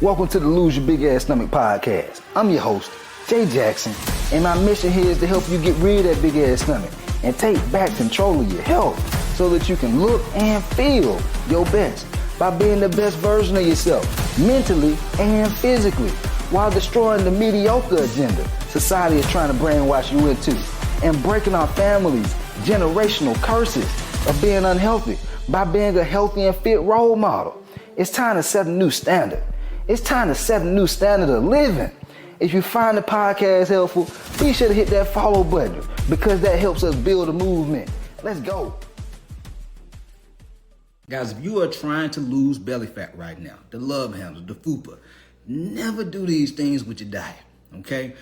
Welcome to the Lose Your Big Ass Stomach podcast. I'm your host, Jay Jackson, and my mission here is to help you get rid of that big ass stomach and take back control of your health so that you can look and feel your best by being the best version of yourself, mentally and physically, while destroying the mediocre agenda society is trying to brainwash you into, and breaking our families' generational curses of being unhealthy by being a healthy and fit role model. It's time to set a new standard. It's time to set a new standard of living. If you find the podcast helpful, be sure to hit that follow button because that helps us build a movement. Let's go. Guys, if you are trying to lose belly fat right now, the love handles, the fupa, never do these things with your diet, okay?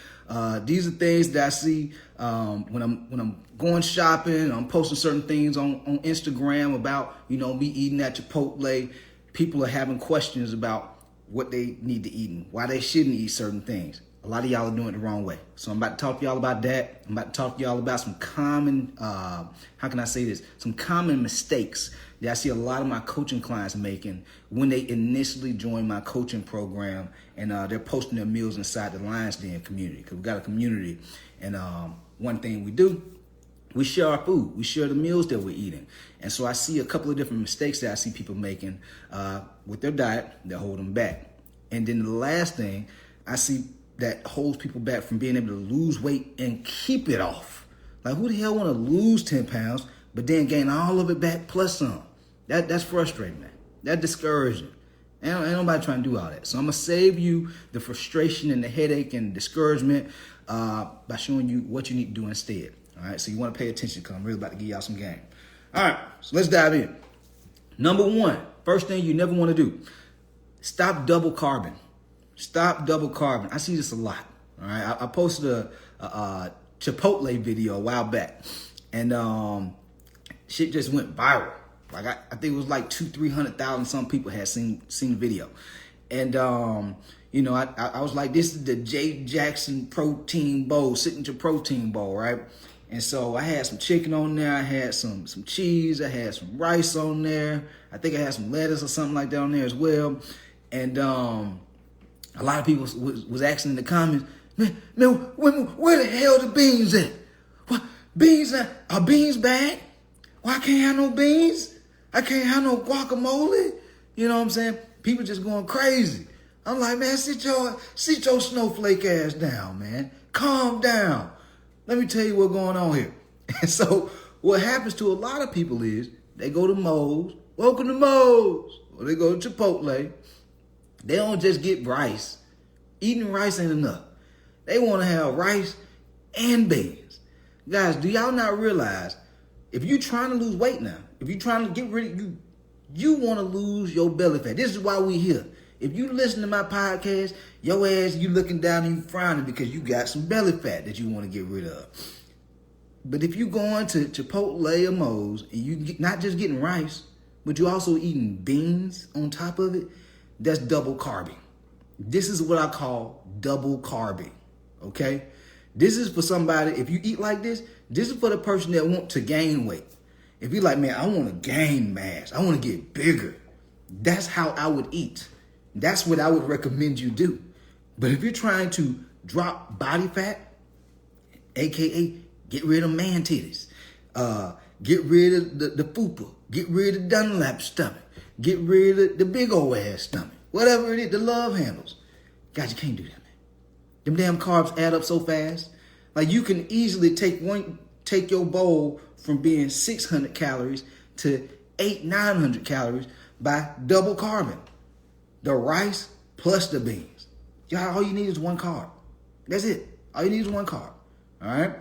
These are things that I see when I'm going shopping. I'm posting certain things on Instagram about, me eating at Chipotle. People are having questions about what they need to eat and why they shouldn't eat certain things. A lot of y'all are doing it the wrong way. So I'm about to talk to y'all about that. I'm about to talk to y'all about some common, some common mistakes that I see a lot of my coaching clients making when they initially join my coaching program and they're posting their meals inside the Lions Den community. Because we got a community, and one thing we do, we share our food. We share the meals that we're eating. And so I see a couple of different mistakes that I see people making with their diet that hold them back. And then the last thing I see that holds people back from being able to lose weight and keep it off. Like, who the hell want to lose 10 pounds but then gain all of it back plus some? That's frustrating, man. That's discouraging. Ain't nobody trying to do all that. So I'm going to save you the frustration and the headache and discouragement by showing you what you need to do instead. All right, so you want to pay attention because I'm really about to give y'all some game. All right, so let's dive in. Number one, first thing you never want to do, stop double carbing. Stop double carbing. I see this a lot. All right, I posted a Chipotle video a while back, and shit just went viral. Like I think it was like 200,000-300,000 some people had seen the video, and I was like, this is the Jay Jackson protein bowl, signature protein bowl, right? And so I had some chicken on there, I had some cheese, I had some rice on there, I think I had some lettuce or something like that on there as well. And a lot of people was asking in the comments, man, where the hell the beans at? What, beans are beans bad? Why I can't have no beans? I can't have no guacamole? You know what I'm saying? People just going crazy. I'm like, man, sit your snowflake ass down, man. Calm down. Let me tell you what's going on here. And so what happens to a lot of people is they go to Moe's, welcome to Moe's, or they go to Chipotle. They don't just get rice. Eating rice ain't enough. They want to have rice and beans. Guys, do y'all not realize if you're trying to lose weight now, if you're trying to get rid of you want to lose your belly fat. This is why we here. If you listen to my podcast, your ass, you looking down and you frowning because you got some belly fat that you want to get rid of. But if you going to Chipotle or Moe's and you not just getting rice, but you also eating beans on top of it, that's double carbing. This is what I call double carbing, okay? This is for somebody, if you eat like this is for the person that want to gain weight. If you're like, man, I want to gain mass, I want to get bigger, that's how I would eat. That's what I would recommend you do. But if you're trying to drop body fat, AKA get rid of man titties, get rid of the fupa, get rid of Dunlap stomach, get rid of the big old ass stomach, whatever it is, the love handles. Guys, you can't do that, man. Them damn carbs add up so fast. Like, you can easily take your bowl from being 600 calories to 800-900 calories by double carbing. The rice plus the beans. Y'all, all you need is one carb. That's it. All you need is one carb. All right?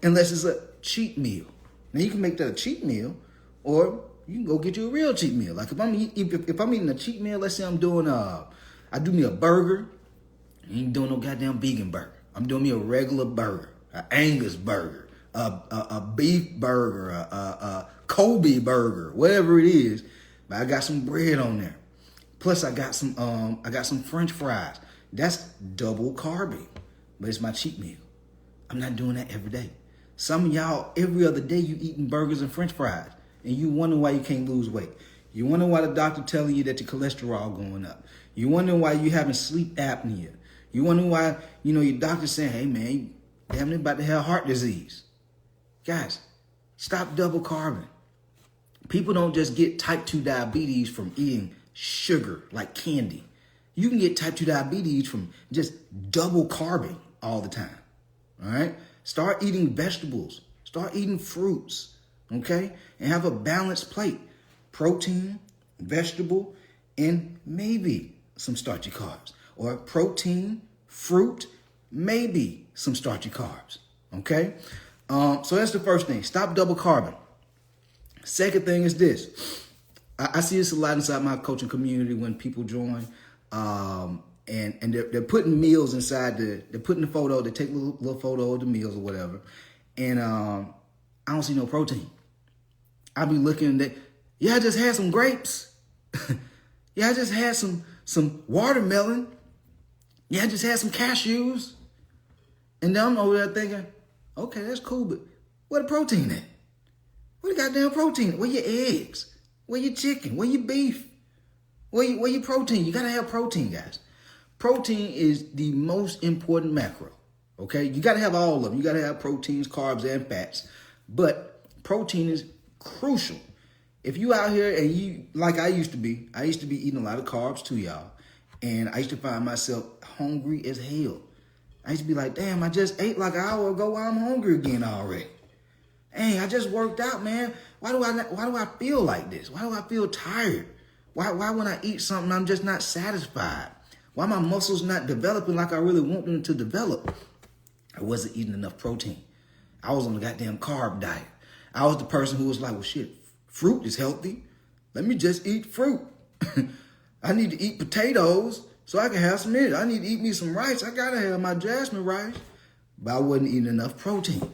Unless it's a cheat meal. Now, you can make that a cheat meal, or you can go get you a real cheat meal. Like, if I'm eating a cheat meal, let's say I'm doing I do me a burger. I ain't doing no goddamn vegan burger. I'm doing me a regular burger, an Angus burger, a beef burger, a Kobe burger, whatever it is. But I got some bread on there. Plus, I got some French fries. That's double carbing, but it's my cheat meal. I'm not doing that every day. Some of y'all, every other day, you eating burgers and French fries, and you wonder why you can't lose weight. You wonder why the doctor telling you that your cholesterol going up. You're wondering why you're having sleep apnea. You're wondering why, your doctor's saying, hey, man, you're about to have heart disease. Guys, stop double carbing. People don't just get type 2 diabetes from eating sugar like candy. You can get type 2 diabetes from just double carbing all the time. All right? Start eating vegetables. Start eating fruits. Okay? And have a balanced plate. Protein, vegetable, and maybe some starchy carbs. Or protein, fruit, maybe some starchy carbs. Okay? So that's the first thing. Stop double carbing. Second thing is this. I see this a lot inside my coaching community when people join. And they're putting meals inside they're putting the photo, they take a little photo of the meals or whatever. And I don't see no protein. I be looking at, I just had some grapes. Yeah, I just had some watermelon. Yeah, I just had some cashews. And then I'm over there thinking, okay, that's cool, but where the protein at? Where the goddamn protein? Where your eggs? Where your chicken? Where your beef? Where your protein? You gotta have protein, guys. Protein is the most important macro, okay? You gotta have all of them. You gotta have proteins, carbs, and fats. But protein is crucial. If you out here and you, like I used to be eating a lot of carbs too, y'all. And I used to find myself hungry as hell. I used to be like, damn, I just ate like an hour ago while I'm hungry again already. Hey, I just worked out, man. Why do I feel like this? Why do I feel tired? Why when I eat something, I'm just not satisfied? Why my muscles not developing like I really want them to develop? I wasn't eating enough protein. I was on a goddamn carb diet. I was the person who was like, well, shit, fruit is healthy. Let me just eat fruit. I need to eat potatoes so I can have some energy. I need to eat me some rice. I gotta have my jasmine rice. But I wasn't eating enough protein.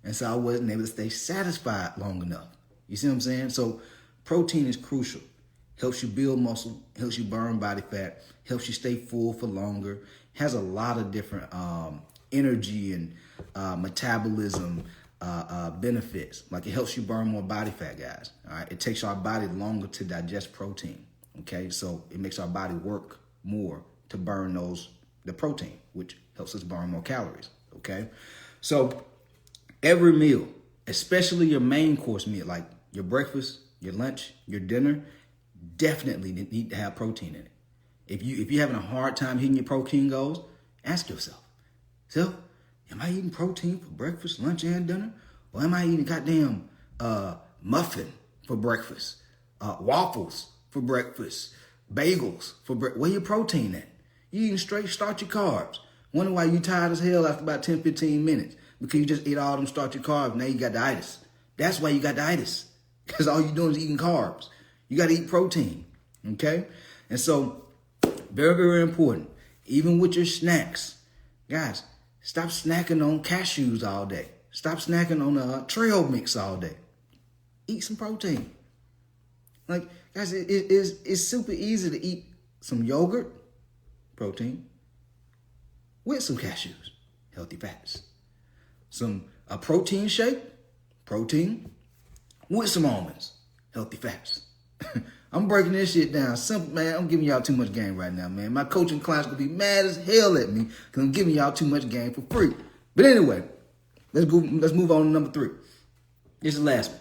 And so I wasn't able to stay satisfied long enough. You see what I'm saying? So protein is crucial. Helps you build muscle, helps you burn body fat, helps you stay full for longer, has a lot of different energy and metabolism benefits. Like it helps you burn more body fat, guys. All right, it takes our body longer to digest protein. Okay, so it makes our body work more to burn the protein, which helps us burn more calories. Okay, so every meal, especially your main course meal, like your breakfast, your lunch, your dinner, definitely need to have protein in it. If you're having a hard time hitting your protein goals, ask yourself, so am I eating protein for breakfast, lunch, and dinner? Or am I eating goddamn muffin for breakfast, waffles for breakfast, bagels for breakfast? Where your protein at? You eating straight starchy carbs. Wonder why you tired as hell after about 10, 15 minutes. Because you just ate all them starchy carbs. Now you got the itis. That's why you got the itis. Because all you're doing is eating carbs. You got to eat protein, okay? And so, very, very important. Even with your snacks, guys, stop snacking on cashews all day. Stop snacking on trail mix all day. Eat some protein. Like, guys, it's super easy to eat some yogurt, protein, with some cashews, healthy fats. A protein shake, protein, with some almonds, healthy fats. I'm breaking this shit down. Simple, man. I'm giving y'all too much game right now, man. My coaching clients gonna be mad as hell at me because I'm giving y'all too much game for free. But anyway, let's move on to number 3. This is the last one.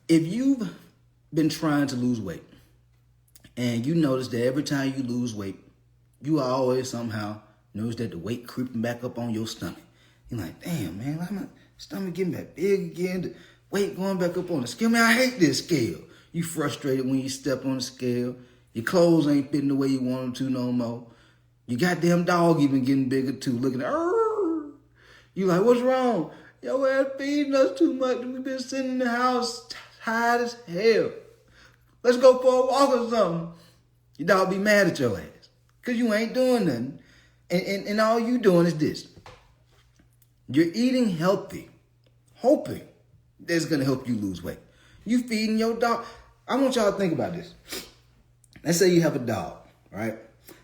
If you've been trying to lose weight and you notice that every time you lose weight, you always somehow notice that the weight creeping back up on your stomach. You're like, damn, man, why my stomach getting back big again? The weight going back up on the scale. Man, I hate this scale. You frustrated when you step on the scale. Your clothes ain't fitting the way you want them to no more. Your goddamn dog even getting bigger too. Looking at, you like, what's wrong? Your ass feeding us too much. We've been sitting in the house tired as hell. Let's go for a walk or something. Your dog be mad at your ass because you ain't doing nothing. And all you doing is this. You're eating healthy, hoping that's going to help you lose weight. You feeding your dog. I want y'all to think about this. Let's say you have a dog, right?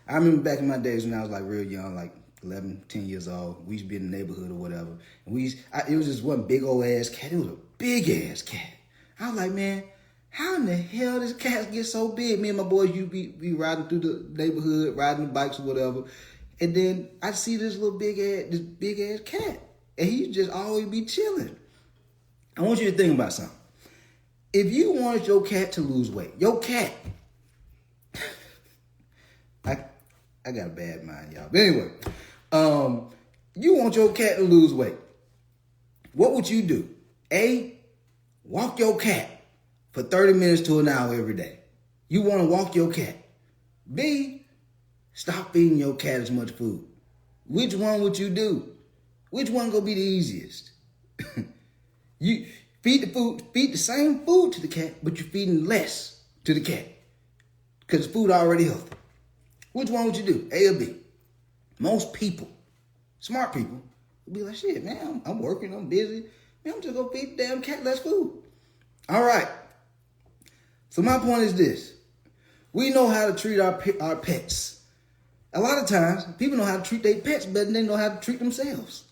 I remember back in my days when I was like real young, like 11, 10 years old. We used to be in the neighborhood or whatever. And it was just one big old ass cat. It was a big ass cat. I was like, man, how in the hell does cats get so big? Me and my boys, you be riding through the neighborhood, riding the bikes or whatever. And then I see this big ass cat. And he just always be chilling. I want you to think about something. If you wanted your cat to lose weight, your cat, I got a bad mind, y'all. But anyway, you want your cat to lose weight. What would you do? A, walk your cat for 30 minutes to an hour every day. You want to walk your cat. B, stop feeding your cat as much food. Which one would you do? Which one gonna be the easiest? You feed the same food to the cat, but you're feeding less to the cat because the food already healthy. Which one would you do? A or B? Most people, smart people, would be like, shit, man, I'm working, I'm busy. Man, I'm just gonna feed the damn cat less food. All right. So my point is this. We know how to treat our pets. A lot of times, people know how to treat their pets better than they know how to treat themselves.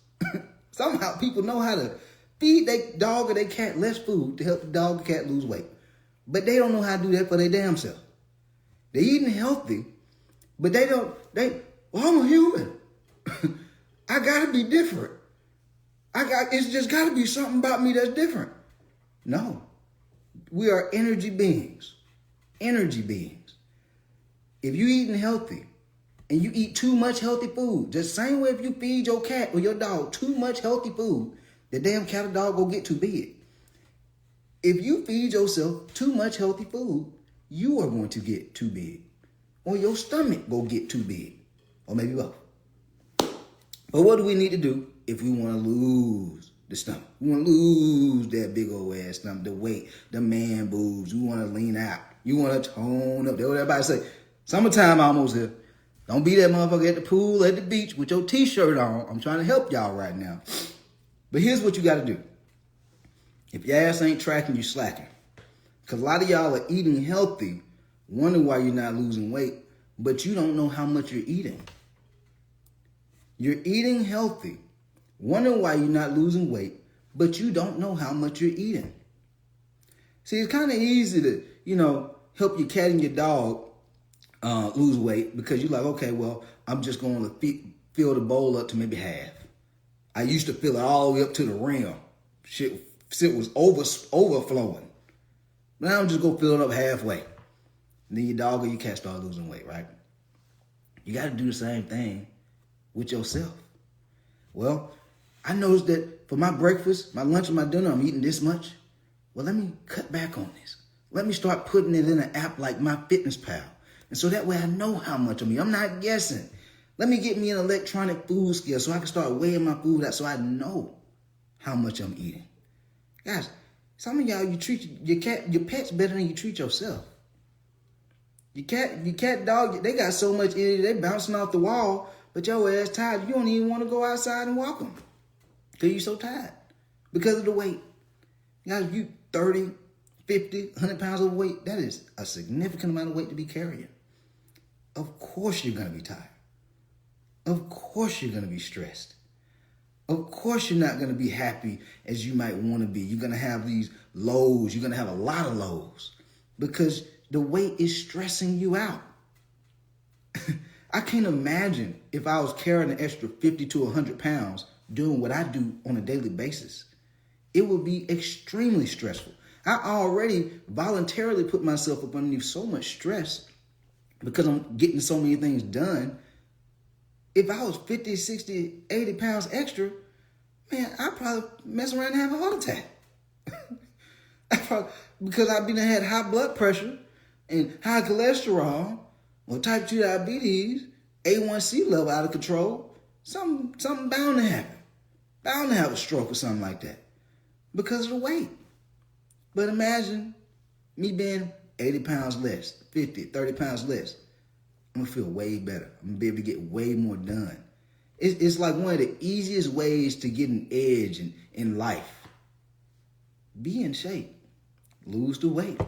Somehow people know how to feed their dog or their cat less food to help the dog or cat lose weight. But they don't know how to do that for their damn self. They're eating healthy, but well, I'm a human. I gotta be different. It's just gotta be something about me that's different. No. We are energy beings. Energy beings. If you're eating healthy and you eat too much healthy food, just the same way if you feed your cat or your dog too much healthy food, the damn cat or dog will get too big. If you feed yourself too much healthy food, you are going to get too big. Or your stomach will get too big. Or maybe both. But what do we need to do if we want to lose the stomach? We want to lose that big old ass stomach, the weight, the man boobs. We want to lean out. You want to tone up. That's what everybody say. Summertime almost here. Don't be that motherfucker at the pool, at the beach with your t-shirt on. I'm trying to help y'all right now. But here's what you got to do. If your ass ain't tracking, you slacking. Because a lot of y'all are eating healthy, wonder why you're not losing weight, but you don't know how much you're eating. You're eating healthy, wondering why you're not losing weight, but you don't know how much you're eating. See, it's kind of easy to, help your cat and your dog lose weight because you're like, okay, well, I'm just going to fill the bowl up to maybe half. I used to fill it all the way up to the rim. Shit was overflowing. Now I'm just going to fill it up halfway. And then your dog or your cat start losing weight, right? You got to do the same thing with yourself. Well, I noticed that for my breakfast, my lunch, and my dinner, I'm eating this much. Well, let me cut back on this. Let me start putting it in an app like MyFitnessPal. And so that way I know how much I'm eating. I'm not guessing. Let me get me an electronic food scale so I can start weighing my food out so I know how much I'm eating. Guys, some of y'all, you treat your pets better than you treat yourself. Your cat, dog, they got so much energy, they bouncing off the wall, but your ass tired. You don't even want to go outside and walk them because you're so tired because of the weight. Guys, if you 30, 50, 100 pounds overweight, that is a significant amount of weight to be carrying. Of course you're going to be tired. Of course you're going to be stressed. Of course you're not going to be happy as you might want to be. You're going to have these lows. You're going to have a lot of lows because the weight is stressing you out. I can't imagine if I was carrying an extra 50 to 100 pounds doing what I do on a daily basis. It would be extremely stressful. I already voluntarily put myself up underneath so much stress because I'm getting so many things done. If I was 50, 60, 80 pounds extra, man, I'd probably mess around and have a heart attack. Because I've been had high blood pressure and high cholesterol or type 2 diabetes, A1C level out of control, something bound to happen. Bound to have a stroke or something like that because of the weight. But imagine me being 80 pounds less, 50, 30 pounds less. I'm going to feel way better. I'm going to be able to get way more done. It's like one of the easiest ways to get an edge in life. Be in shape. Lose the weight.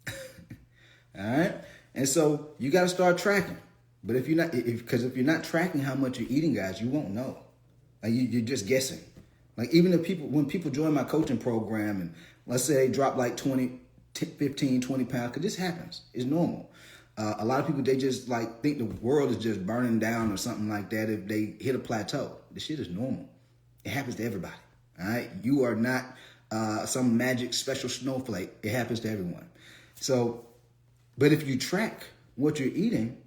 All right? And so you got to start tracking. But if you're not tracking how much you're eating, guys, you won't know. Like you're just guessing. Like even when people join my coaching program and let's say they drop like 20 15, 20 pounds, because this happens. It's normal. A lot of people, they just like think the world is just burning down or something like that if they hit a plateau. This shit is normal. It happens to everybody. All right. You are not some magic special snowflake. It happens to everyone. So, but if you track what you're eating,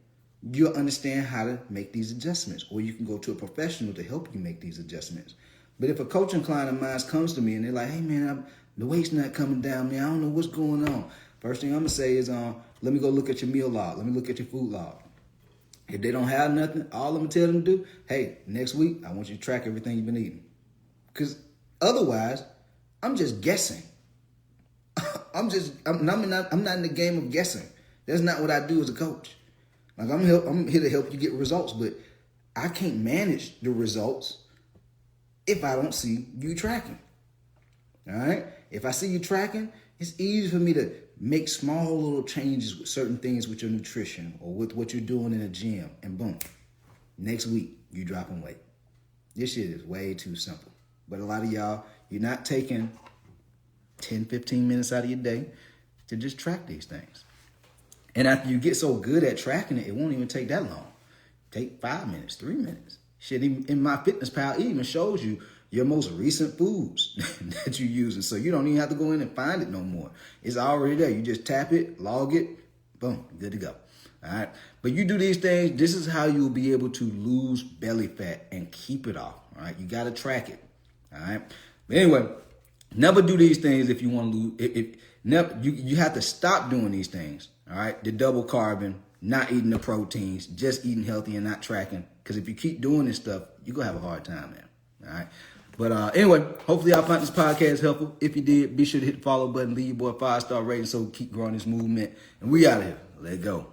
you'll understand how to make these adjustments, or you can go to a professional to help you make these adjustments. But if a coaching client of mine comes to me and they're like, hey man, the weight's not coming down, man, I don't know what's going on. First thing I'm gonna say is, let me go look at your meal log. Let me look at your food log. If they don't have nothing, all I'm gonna tell them to do, hey, next week, I want you to track everything you've been eating. Because otherwise, I'm just guessing. I'm not in the game of guessing. That's not what I do as a coach. Like I'm here to help you get results, but I can't manage the results if I don't see you tracking. All right? If I see you tracking, it's easy for me to make small little changes with certain things with your nutrition or with what you're doing in the gym, and boom, next week you dropping weight. This shit is way too simple. But a lot of y'all, you're not taking 10, 15 minutes out of your day to just track these things. And after you get so good at tracking it, it won't even take that long. Take 5 minutes, 3 minutes. Shit, in MyFitnessPal, it even shows you your most recent foods that you're using. So you don't even have to go in and find it no more. It's already there. You just tap it, log it, boom, good to go. All right. But you do these things, this is how you'll be able to lose belly fat and keep it off. All right. You got to track it. All right. But anyway, never do these things if you want to lose. You have to stop doing these things. All right. The double carbing, not eating the proteins, just eating healthy and not tracking. Because if you keep doing this stuff, you're going to have a hard time, man. All right. But anyway, hopefully y'all found this podcast helpful. If you did, be sure to hit the follow button, leave your boy a 5-star rating so we keep growing this movement. And we out of here. Let's go.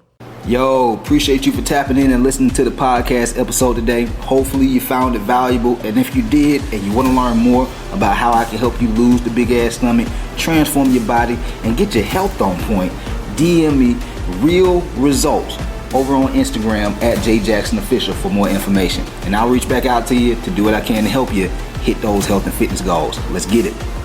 Yo, appreciate you for tapping in and listening to the podcast episode today. Hopefully you found it valuable. And if you did and you want to learn more about how I can help you lose the big ass stomach, transform your body, and get your health on point, DM me real results over on Instagram at JJacksonOfficial for more information. And I'll reach back out to you to do what I can to help you hit those health and fitness goals. Let's get it.